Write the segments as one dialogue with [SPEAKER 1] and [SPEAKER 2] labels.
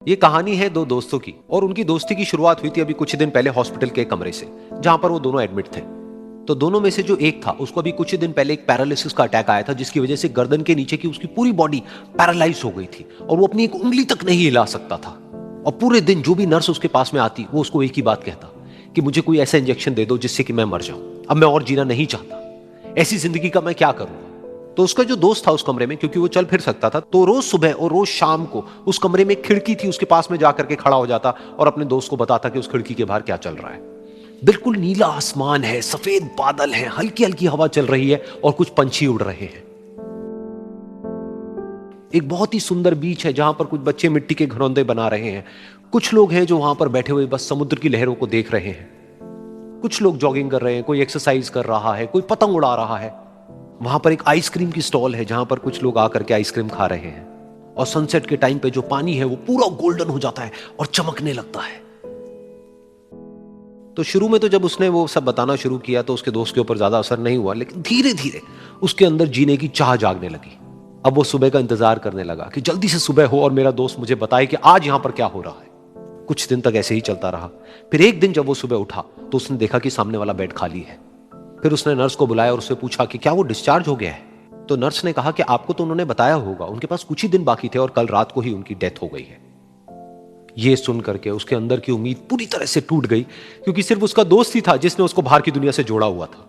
[SPEAKER 1] ये कहानी है दो दोस्तों की और उनकी दोस्ती की शुरुआत हुई थी अभी कुछ दिन पहले हॉस्पिटल के कमरे से, जहां पर वो दोनों एडमिट थे। तो दोनों में से जो एक था उसको अभी कुछ ही दिन पहले एक पैरालिसिस का अटैक आया था, जिसकी वजह से गर्दन के नीचे की उसकी पूरी बॉडी पैरालाइज हो गई थी और वो अपनी एक उंगली तक नहीं हिला सकता था। और पूरे दिन जो भी नर्स उसके पास में आती वो उसको एक ही बात कहता कि मुझे कोई ऐसा इंजेक्शन दे दो जिससे कि मैं मर जाऊं, अब मैं और जीना नहीं चाहता, ऐसी जिंदगी का मैं क्या करूंगा। तो उसका जो दोस्त था उस कमरे में, क्योंकि वो चल फिर सकता था, तो रोज सुबह और रोज शाम को उस कमरे में एक खिड़की थी, उसके पास में जाकर के खड़ा हो जाता और अपने दोस्त को बताता कि उस खिड़की के बाहर क्या चल रहा है। बिल्कुल नीला आसमान है, सफेद बादल है, हल्की हल्की हवा चल रही है और कुछ पंछी उड़ रहे हैं। एक बहुत ही सुंदर बीच है जहां पर कुछ बच्चे मिट्टी के घरौंदे बना रहे हैं। कुछ लोग हैं जो वहां पर बैठे हुए बस समुद्र की लहरों को देख रहे हैं। कुछ लोग जॉगिंग कर रहे हैं, कोई एक्सरसाइज कर रहा है, कोई पतंग उड़ा रहा है। वहां पर एक आइसक्रीम की स्टॉल है जहां पर कुछ लोग आकर के आइसक्रीम खा रहे हैं। और सनसेट के टाइम पे जो पानी है वो पूरा गोल्डन हो जाता है और चमकने लगता है। तो शुरू में तो जब उसने वो सब बताना शुरू किया तो उसके दोस्त के ऊपर ज्यादा असर नहीं हुआ, लेकिन धीरे धीरे उसके अंदर जीने की चाह जागने लगी। अब वो सुबह का इंतजार करने लगा कि जल्दी से सुबह हो और मेरा दोस्त मुझे बताए कि आज यहां पर क्या हो रहा है। कुछ दिन तक ऐसे ही चलता रहा। फिर एक दिन जब वो सुबह उठा तो उसने देखा कि सामने वाला बेड खाली है। फिर उसने नर्स को बुलाया और उससे पूछा कि क्या वो डिस्चार्ज हो गया है। तो नर्स ने कहा कि आपको तो उन्होंने बताया होगा, उनके पास कुछ ही दिन बाकी थे और कल रात को ही उनकी डेथ हो गई है। ये सुन करके उसके अंदर की उम्मीद पूरी तरह से टूट गई, क्योंकि सिर्फ उसका दोस्त ही था जिसने उसको बाहर की दुनिया से जोड़ा हुआ था,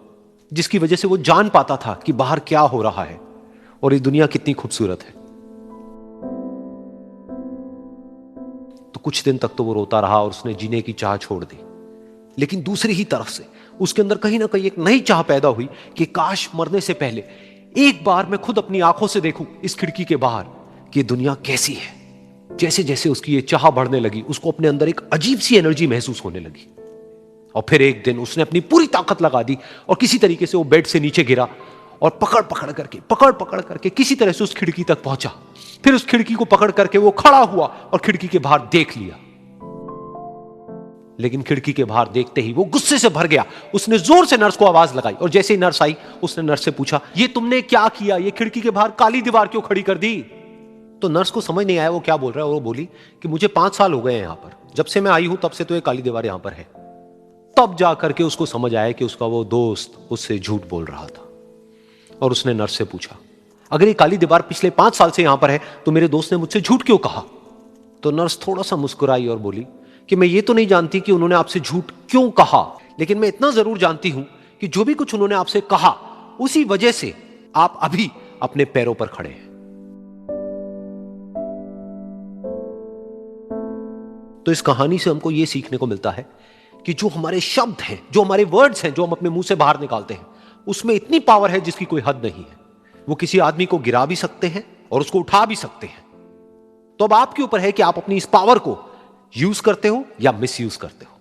[SPEAKER 1] जिसकी वजह से वो जान पाता था कि बाहर क्या हो रहा है और ये दुनिया कितनी खूबसूरत है। तो कुछ दिन तक तो वो रोता रहा और उसने जीने की चाह छोड़ दी। लेकिन दूसरी ही तरफ से उसके अंदर कहीं ना कहीं एक नई चाह पैदा हुई कि काश मरने से पहले एक बार मैं खुद अपनी आंखों से देखूं इस खिड़की के बाहर कि दुनिया कैसी है। जैसे जैसे उसकी ये चाह बढ़ने लगी, उसको अपने अंदर एक अजीब सी एनर्जी महसूस होने लगी। और फिर एक दिन उसने अपनी पूरी ताकत लगा दी और किसी तरीके से वो बेड से नीचे गिरा और पकड़ पकड़ करके किसी तरह से उस खिड़की तक पहुंचा। फिर उस खिड़की को पकड़ करके वो खड़ा हुआ और खिड़की के बाहर देख लिया। लेकिन खिड़की के बाहर देखते ही वो गुस्से से भर गया। उसने जोर से नर्स को आवाज लगाई और जैसे ही नर्स आई उसने नर्स से पूछा, ये तुमने क्या किया, ये खिड़की के बाहर काली दीवार क्यों खड़ी कर दी। तो नर्स को समझ नहीं आया वो क्या बोल रहा है और वो बोली कि मुझे 5 साल हो गए हैं यहां पर, जब से मैं आई हूं तब से तो ये काली दीवार यहां पर है। तब जाकर के उसको समझ आया कि उसका वो दोस्त उससे झूठ बोल रहा था। और उसने नर्स से पूछा, अगर ये काली दीवार पिछले 5 साल से यहां पर है तो मेरे दोस्त ने मुझसे झूठ क्यों कहा। तो नर्स थोड़ा सा मुस्कुराई और बोली कि मैं ये तो नहीं जानती कि उन्होंने आपसे झूठ क्यों कहा, लेकिन मैं इतना जरूर जानती हूं कि जो भी कुछ उन्होंने आपसे कहा उसी वजह से आप अभी अपने पैरों पर खड़े हैं। तो इस कहानी से हमको यह सीखने को मिलता है कि जो हमारे शब्द हैं, जो हमारे वर्ड्स हैं, जो हम अपने मुंह से बाहर निकालते हैं, उसमें इतनी पावर है जिसकी कोई हद नहीं है। वो किसी आदमी को गिरा भी सकते हैं और उसको उठा भी सकते हैं। तो अब आपके ऊपर है कि आप अपनी इस पावर को यूज करते हो या मिस यूज करते हो।